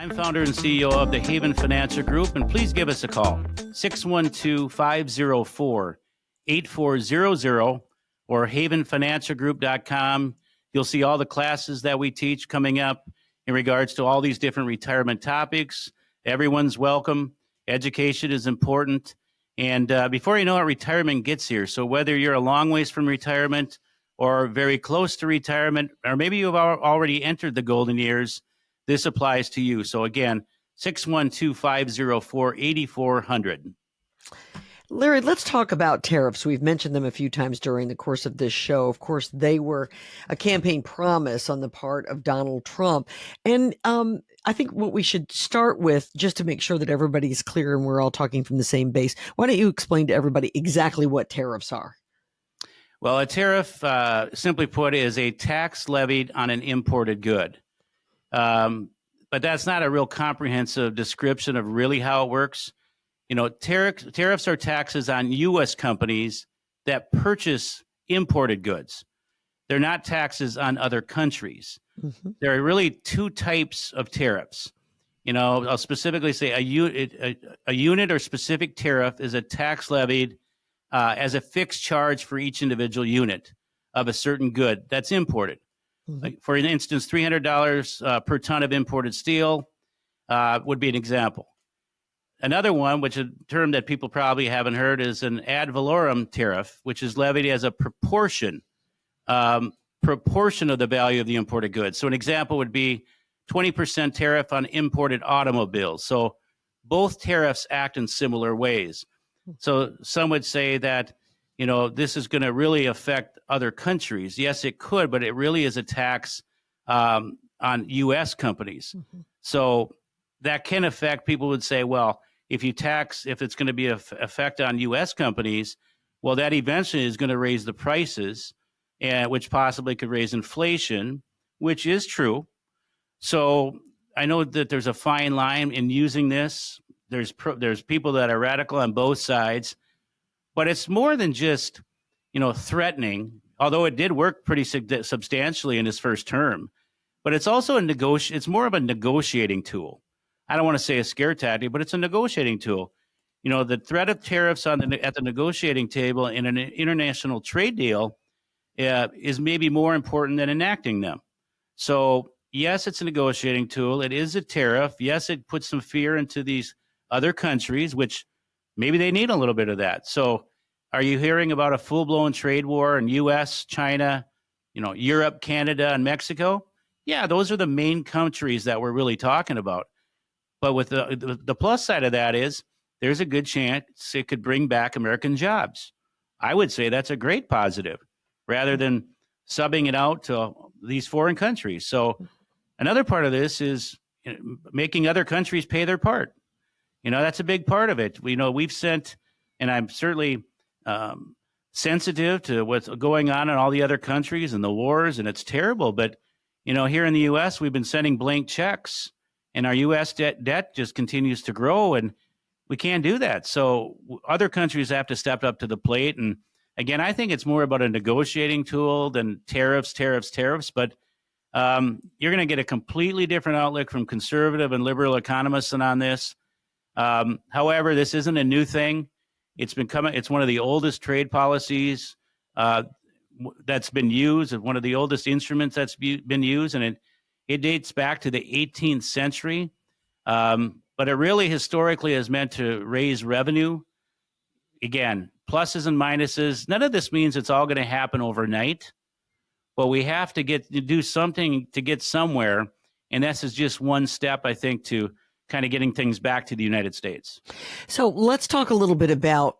I'm founder and CEO of the Haven Financial Group, and please give us a call, 612-504-8400 or havenfinancialgroup.com. You'll see all the classes that we teach coming up in regards to all these different retirement topics. Everyone's welcome. Education is important. And before you know it, retirement gets here. So whether you're a long ways from retirement or very close to retirement, or maybe you've already entered the golden years, this applies to you. So again, 612-504-8400. Larry, let's talk about tariffs. We've mentioned them a few times during the course of this show. Of course, they were a campaign promise on the part of Donald Trump. And I think what we should start with, just to make sure that everybody's clear and we're all talking from the same base, why don't you explain to everybody exactly what tariffs are? Well, a tariff, simply put, is a tax levied on an imported good. But that's not a real comprehensive description of really how it works. You know, tariffs are taxes on U.S. companies that purchase imported goods. They're not taxes on other countries. Mm-hmm. There are really two types of tariffs. You know, I'll specifically say a unit or specific tariff is a tax levied as a fixed charge for each individual unit of a certain good that's imported. Mm-hmm. Like for instance, $300 per ton of imported steel would be an example. Another one, which is a term that people probably haven't heard, is an ad valorem tariff, which is levied as a proportion of the value of the imported goods. So an example would be 20% tariff on imported automobiles. So both tariffs act in similar ways. So some would say that, you know, this is going to really affect other countries. Yes, it could, but it really is a tax on U.S. companies. Mm-hmm. So that can affect, people would say, well, if it's going to be an effect on U.S. companies, well, that eventually is going to raise the prices, which possibly could raise inflation, which is true. So I know that there's a fine line in using this. There's people that are radical on both sides, but it's more than just, you know, threatening, although it did work pretty substantially in his first term. But it's also it's more of a negotiating tool. I don't want to say a scare tactic, but it's a negotiating tool. You know, the threat of tariffs at the negotiating table in an international trade deal is maybe more important than enacting them. So, yes, it's a negotiating tool. It is a tariff. Yes, it puts some fear into these other countries, which maybe they need a little bit of that. So are you hearing about a full-blown trade war in U.S., China, you know, Europe, Canada, and Mexico? Yeah, those are the main countries that we're really talking about. But with the plus side of that is there's a good chance it could bring back American jobs. I would say that's a great positive rather than subbing it out to these foreign countries. So another part of this is, you know, making other countries pay their part. You know, that's a big part of it. We know we've sent, and I'm certainly sensitive to what's going on in all the other countries and the wars, and it's terrible. But, you know, here in the U.S., we've been sending blank checks, and our U.S. debt just continues to grow, and we can't do that. So other countries have to step up to the plate. And again, I think it's more about a negotiating tool than tariffs. But you're going to get a completely different outlook from conservative and liberal economists on this. However, this isn't a new thing. It's one of the oldest trade policies that's been used, one of the oldest instruments that's been used, and it dates back to the 18th century. But it really historically has meant to raise revenue. Again, pluses and minuses. None of this means it's all going to happen overnight, but we have to do something to get somewhere. And this is just one step, I think, to kind of getting things back to the United States. So let's talk a little bit about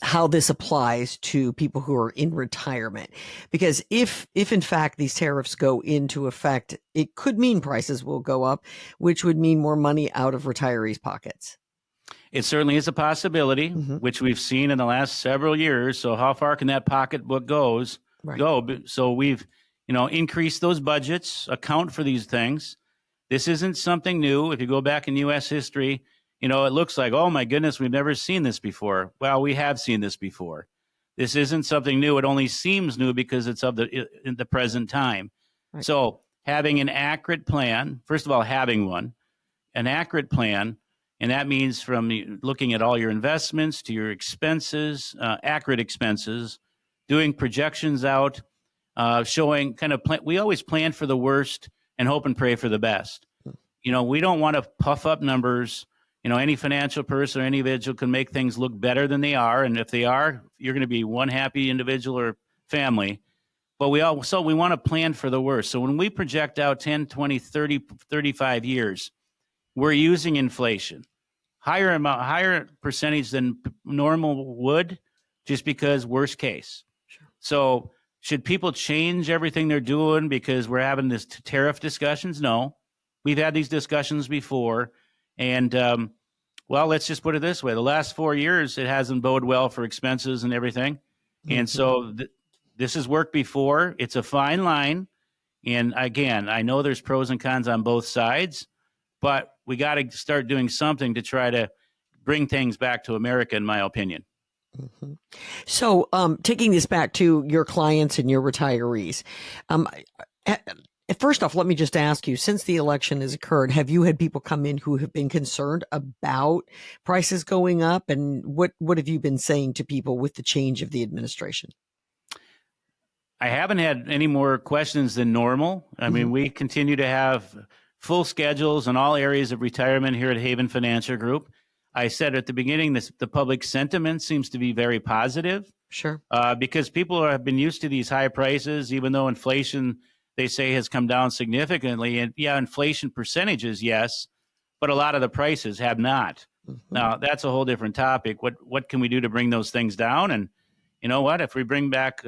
how this applies to people who are in retirement, because if in fact these tariffs go into effect, it could mean prices will go up, which would mean more money out of retirees' pockets. It certainly is a possibility, mm-hmm. which we've seen in the last several years. So how far can that pocketbook go? So we've, you know, increased those budgets, account for these things. This isn't something new. If you go back in U.S. history, you know, it looks like, oh, my goodness, we've never seen this before. Well, we have seen this before. This isn't something new. It only seems new because it's in the present time. Right. So having an accurate plan, first of all, having one, an accurate plan. And that means from looking at all your investments to your expenses, accurate expenses, doing projections out, showing kind of plan. We always plan for the worst and hope and pray for the best. We don't want to puff up numbers. Any financial person or any individual can make things look better than they are. And if they are, you're going to be one happy individual or family. But we want to plan for the worst. So when we project out 10, 20, 30, 35 years, we're using inflation, higher percentage than normal would, just because worst case. Sure. So should people change everything they're doing because we're having this tariff discussions? No, we've had these discussions before. And well, let's just put it this way. The last 4 years, it hasn't boded well for expenses and everything. And so this has worked before. It's a fine line. And again, I know there's pros and cons on both sides, but we got to start doing something to try to bring things back to America, in my opinion. So taking this back to your clients and your retirees, first off, let me just ask you, since the election has occurred, have you had people come in who have been concerned about prices going up? And what have you been saying to people with the change of the administration? I haven't had any more questions than normal. I mean, we continue to have full schedules in all areas of retirement here at Haven Financial Group. I said at the beginning, the public sentiment seems to be very positive. Sure. Because people have been used to these high prices, even though inflation, they say, has come down significantly. And yeah, inflation percentages, yes, but a lot of the prices have not. Now, that's a whole different topic. What can we do to bring those things down? And you know what? If we bring back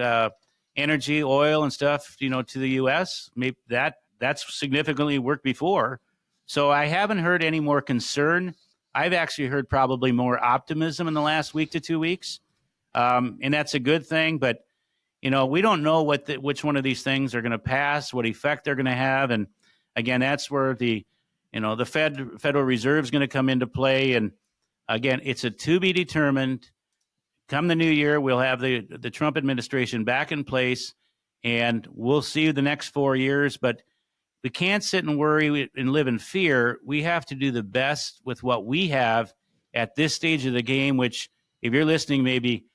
energy, oil, and stuff, to the U.S., maybe that's significantly worked before. So I haven't heard any more concern. I've actually heard probably more optimism in the last week to 2 weeks, and that's a good thing. But we don't know which one of these things are going to pass, what effect they're going to have, and again, that's where the Federal Reserve is going to come into play. And again, it's a to be determined. Come the new year, we'll have the Trump administration back in place, and we'll see the next 4 years. But we can't sit and worry and live in fear. We have to do the best with what we have at this stage of the game, which, if you're listening, maybe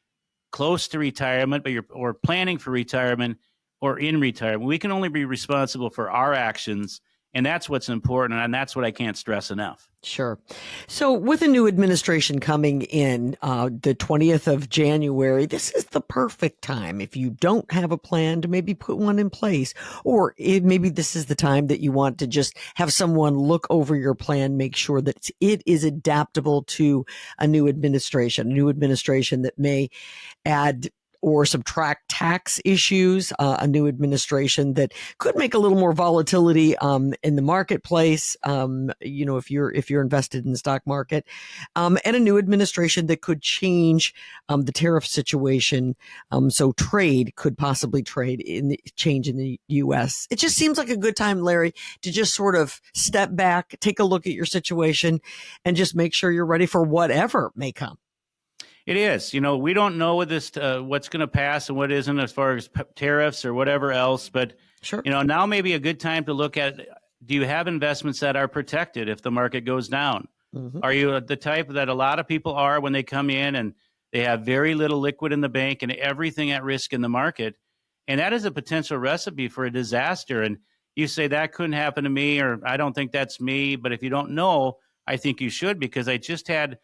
close to retirement, but or planning for retirement or in retirement. We can only be responsible for our actions, and that's what's important, and that's what I can't stress enough. Sure. So with a new administration coming in the 20th of January, this is the perfect time, if you don't have a plan, to maybe put one in place. Or maybe this is the time that you want to just have someone look over your plan, make sure that it is adaptable to a new administration that may add or subtract tax issues, a new administration that could make a little more volatility in the marketplace, if you're invested in the stock market, and a new administration that could change the tariff situation, so trade could possibly change in the U.S. It just seems like a good time, Larry, to just sort of step back, take a look at your situation, and just make sure you're ready for whatever may come. It is. We don't know what's going to pass and what isn't as far as tariffs or whatever else. But, sure. Now may be a good time to look at, do you have investments that are protected if the market goes down? Are you the type that a lot of people are when they come in and they have very little liquid in the bank and everything at risk in the market? And that is a potential recipe for a disaster. And you say, that couldn't happen to me, or I don't think that's me. But if you don't know, I think you should, because I just had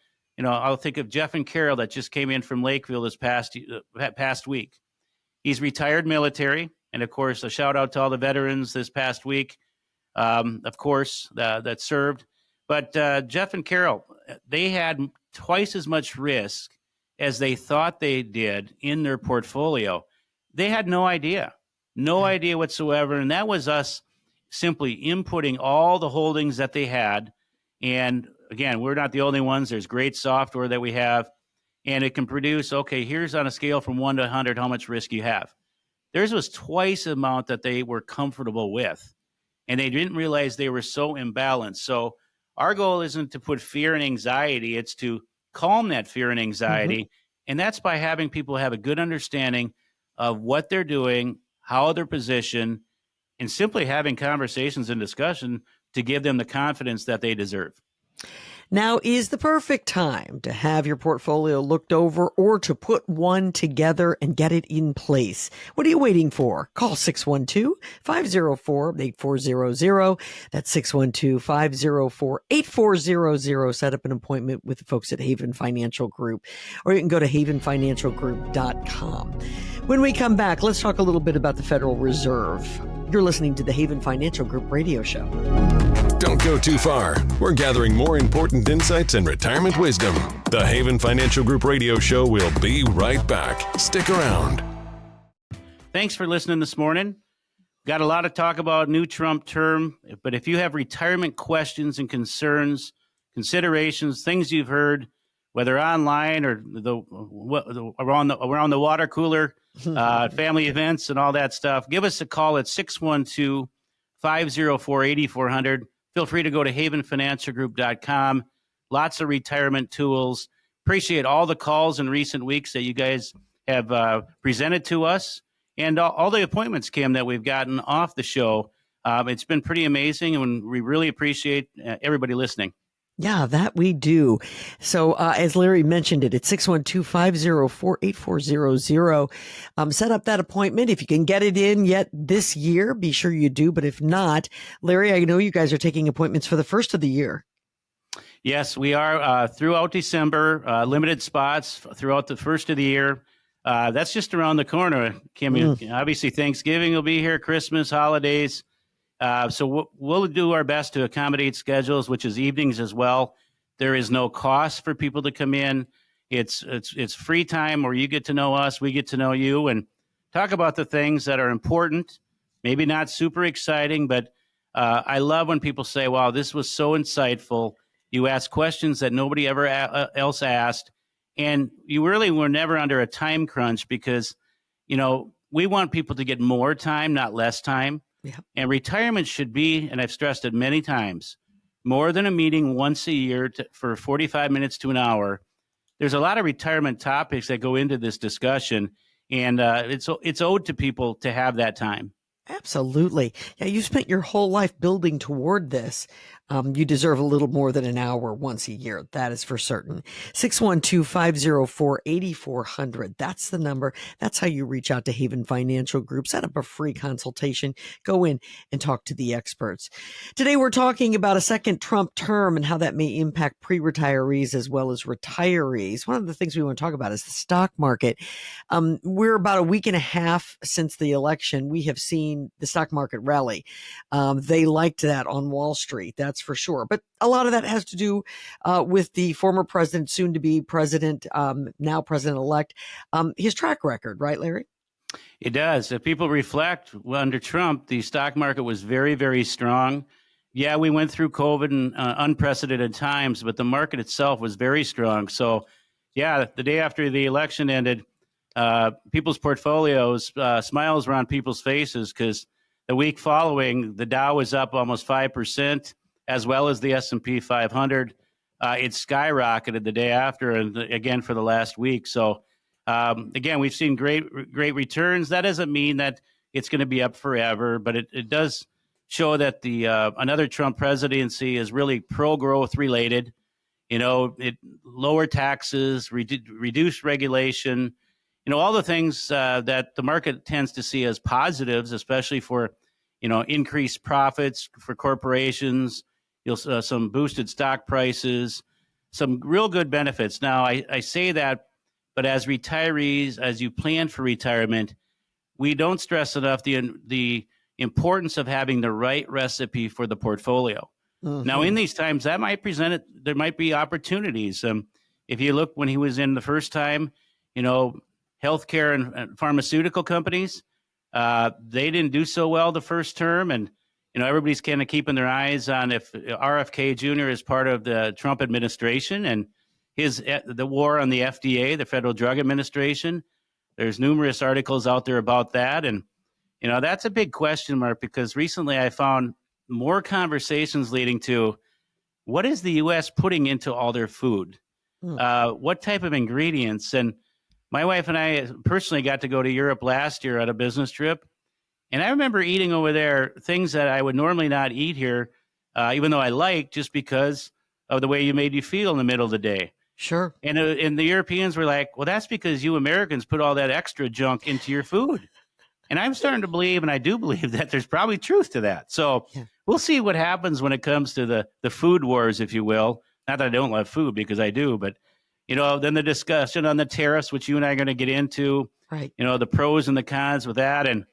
I'll think of Jeff and Carol that just came in from Lakeville this past week. He's retired military. And of course, a shout out to all the veterans this past week, of course, that served. But Jeff and Carol, they had twice as much risk as they thought they did in their portfolio. They had no idea whatsoever. And that was us simply inputting all the holdings that they had. And again, we're not the only ones. There's great software that we have, and it can produce, okay, here's on a scale from 1 to 100 how much risk you have. Theirs was twice the amount that they were comfortable with, and they didn't realize they were so imbalanced. So our goal isn't to put fear and anxiety. It's to calm that fear and anxiety, and that's by having people have a good understanding of what they're doing, how they're positioned, and simply having conversations and discussion to give them the confidence that they deserve. Now is the perfect time to have your portfolio looked over or to put one together and get it in place. What are you waiting for? Call 612-504-8400. That's 612-504-8400. Set up an appointment with the folks at Haven Financial Group, or you can go to havenfinancialgroup.com. When we come back, let's talk a little bit about the Federal Reserve. You're listening to the Haven Financial Group radio show. Don't go too far. We're gathering more important insights and retirement wisdom. The Haven Financial Group radio show will be right back. Stick around. Thanks for listening this morning. Got a lot of talk about new Trump term, but if you have retirement questions and concerns, considerations, things you've heard, whether online or around the water cooler, family events and all that stuff, give us a call at 612-504-8400. Feel free to go to havenfinancialgroup.com. Lots of retirement tools. Appreciate all the calls in recent weeks that you guys have presented to us, and all the appointments, Kim, that we've gotten off the show. It's been pretty amazing, and we really appreciate everybody listening. Yeah, that we do. So as Larry mentioned it's 612-504-8400. Set up that appointment. If you can get it in yet this year, be sure you do. But if not, Larry, I know you guys are taking appointments for the first of the year. Yes, we are throughout December, limited spots throughout the first of the year. That's just around the corner, Kim. Obviously, Thanksgiving will be here, Christmas, holidays. So we'll do our best to accommodate schedules, which is evenings as well. There is no cost for people to come in. It's free time where you get to know us, we get to know you, and talk about the things that are important. Maybe not super exciting, but I love when people say, wow, this was so insightful. You asked questions that nobody ever else asked. And you really were never under a time crunch because, we want people to get more time, not less time. Yeah. And retirement should be, and I've stressed it many times, more than a meeting once a year for 45 minutes to an hour. There's a lot of retirement topics that go into this discussion, and it's owed to people to have that time. Absolutely. Yeah, you spent your whole life building toward this. You deserve a little more than an hour once a year. That is for certain. 612-504-8400. That's the number. That's how you reach out to Haven Financial Group. Set up a free consultation. Go in and talk to the experts. Today, we're talking about a second Trump term and how that may impact pre-retirees as well as retirees. One of the things we want to talk about is the stock market. We're about a week and a half since the election. We have seen the stock market rally. They liked that on Wall Street. That's for sure. But a lot of that has to do with the former president, soon to be president, now president-elect, his track record, right, Larry? It does. If people reflect, under Trump, the stock market was very, very strong. Yeah, we went through COVID and unprecedented times, but the market itself was very strong. So, yeah, the day after the election ended, people's portfolios, smiles were on people's faces because the week following, the Dow was up almost 5%, as well as the S&P 500. It skyrocketed the day after, and again for the last week. So, again, we've seen great returns. That doesn't mean that it's going to be up forever, but it does show that the another Trump presidency is really pro-growth related. It lower taxes, reduced regulation. All the things that the market tends to see as positives, especially for, increased profits for corporations, some boosted stock prices, some real good benefits. Now, I say that, but as retirees, as you plan for retirement, we don't stress enough the importance of having the right recipe for the portfolio. Mm-hmm. Now, in these times, that might there might be opportunities. If you look when he was in the first time, healthcare and pharmaceutical companies, they didn't do so well the first term. And, everybody's kind of keeping their eyes on if RFK Jr. is part of the Trump administration and the war on the FDA, the Federal Drug Administration. There's numerous articles out there about that. And, that's a big question mark because recently I found more conversations leading to what is the U.S. putting into all their food? What type of ingredients? And my wife and I personally got to go to Europe last year on a business trip. And I remember eating over there things that I would normally not eat here. even though I like, just because of the way you made you feel in the middle of the day. Sure. And the Europeans were like, well, that's because you Americans put all that extra junk into your food. And I'm starting to believe, and I do believe, that there's probably truth to that. So Yeah. we'll see what happens when it comes to the food wars, if you will. Not that I don't love food, because I do, but then the discussion on the tariffs, which you and I are going to get into, Right. the pros and the cons with that, and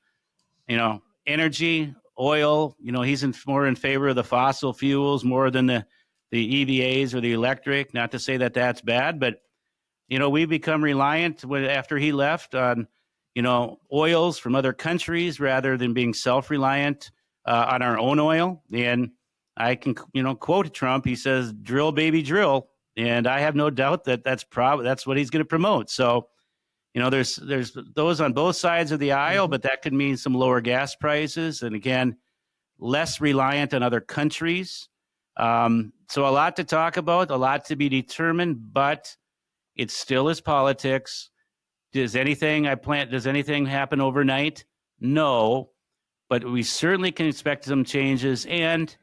energy, oil. He's more in favor of the fossil fuels more than the EVAs or the electric. Not to say that that's bad, but we become reliant after he left on oils from other countries rather than being self-reliant on our own oil. And I can quote Trump. He says, "Drill, baby, drill," and I have no doubt that that's what he's going to promote. So there's those on both sides of the aisle, but that could mean some lower gas prices, and again, less reliant on other countries. So a lot to talk about, a lot to be determined, but it still is politics. Does anything happen overnight? No, but we certainly can expect some changes. And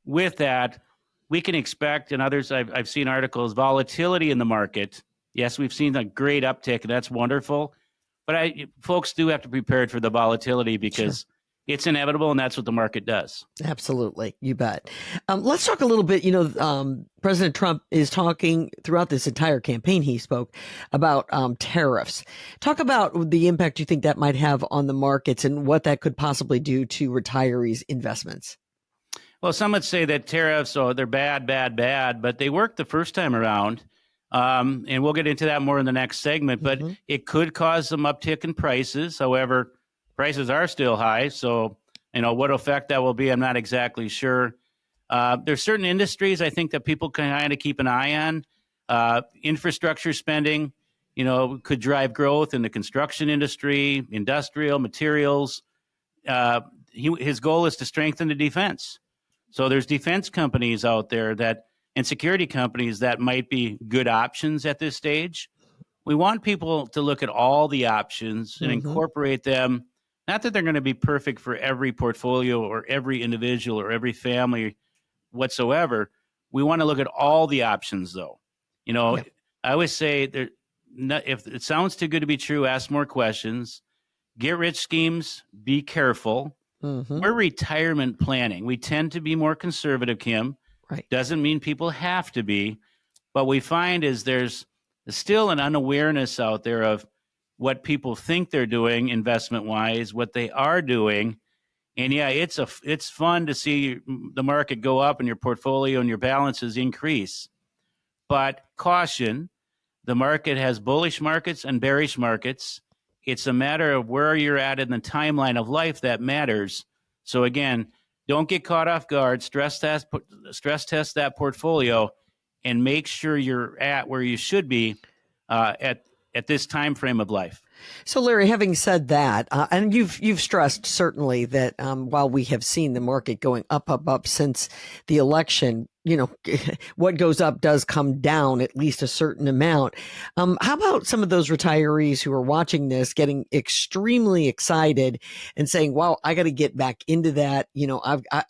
with that, we can expect, and others, I've seen articles, volatility in the market. Yes, we've seen a great uptick, and that's wonderful. But folks do have to be prepared for the volatility, because it's inevitable, and that's what the market does. Absolutely. You bet. Let's talk a little bit. President Trump is talking throughout this entire campaign. He spoke about tariffs. Talk about the impact you think that might have on the markets and what that could possibly do to retirees' investments. Well, some would say that tariffs, they're bad, but they worked the first time around. And we'll get into that more in the next segment, but it could cause some uptick in prices. However, prices are still high. So, what effect that will be, I'm not exactly sure. There's certain industries I think that people can kind of keep an eye on. Infrastructure spending, could drive growth in the construction industry, industrial materials. His goal is to strengthen the defense. So there's defense companies out there and security companies that might be good options at this stage. We want people to look at all the options and incorporate them. Not that they're going to be perfect for every portfolio or every individual or every family whatsoever. We want to look at all the options, though. I always say, if it sounds too good to be true, ask more questions. Get rich schemes, be careful. We're retirement planning. We tend to be more conservative, Kim. Right. Doesn't mean people have to be, but we find is there's still an unawareness out there of what people think they're doing investment-wise, what they are doing. And yeah, it's fun to see the market go up and your portfolio and your balances increase. But caution, the market has bullish markets and bearish markets. It's a matter of where you're at in the timeline of life that matters. So again, don't get caught off guard. Stress test that portfolio, and make sure you're at where you should be at this time frame of life. So, Larry, having said that, and you've stressed certainly that while we have seen the market going up since the election, what goes up does come down at least a certain amount. How about some of those retirees who are watching this getting extremely excited and saying, wow, I got to get back into that.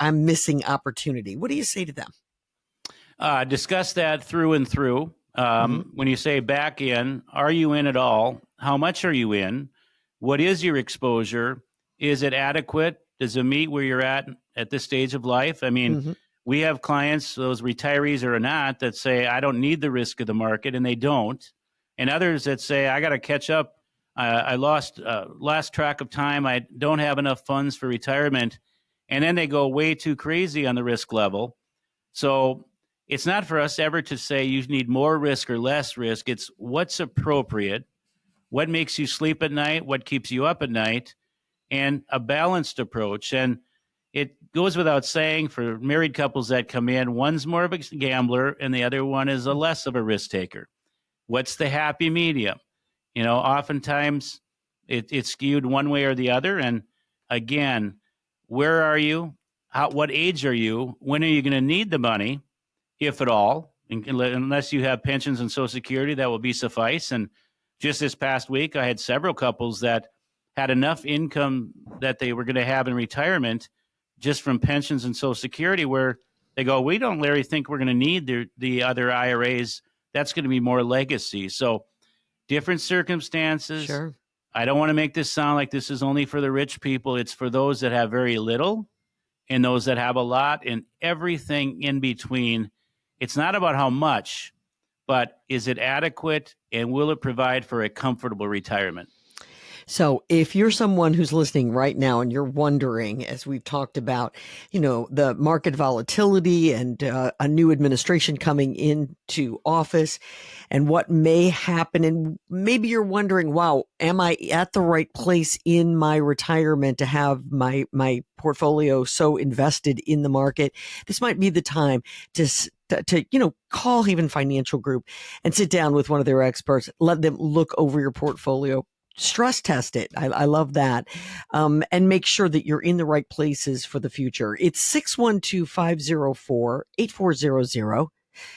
I'm missing opportunity. What do you say to them? Discuss that through and through. When you say back in, are you in at all? How much are you in? What is your exposure? Is it adequate? Does it meet where you're at this stage of life? I mean, we have clients, those retirees or not, that say, I don't need the risk of the market, and they don't. And others that say, I got to catch up. I lost track of time. I don't have enough funds for retirement. And then they go way too crazy on the risk level. So it's not for us ever to say you need more risk or less risk. It's what's appropriate, what makes you sleep at night, what keeps you up at night, and a balanced approach. And it goes without saying, for married couples that come in, one's more of a gambler and the other one is a less of a risk taker. What's the happy medium? Oftentimes it's skewed one way or the other. And again, where are you? What age are you? When are you going to need the money, if at all? Unless you have pensions and Social Security, that will be suffice. And just this past week, I had several couples that had enough income that they were going to have in retirement just from pensions and Social Security, where They go, we don't, Larry, think we're going to need the other IRAs. That's going to be more legacy. So different circumstances. Sure. I don't want to make this sound like this is only for the rich people. It's for those that have very little and those that have a lot and everything in between. It's not about how much, but is it adequate and will it provide for a comfortable retirement? So if you're someone who's listening right now and you're wondering, as we've talked about, the market volatility and a new administration coming into office and what may happen, and maybe you're wondering, wow, am I at the right place in my retirement to have my portfolio so invested in the market? This might be the time to call Haven Financial Group and sit down with one of their experts, let them look over your portfolio, stress test it. I love that. And make sure that you're in the right places for the future. It's 612-504-8400.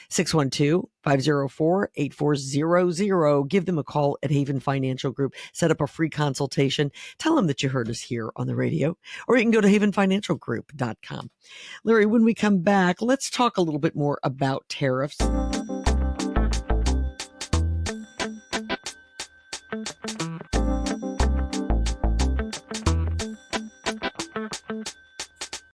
612-504-8400. Give them a call at Haven Financial Group. Set up a free consultation. Tell them that you heard us here on the radio, or you can go to havenfinancialgroup.com. Larry, when we come back, let's talk a little bit more about tariffs.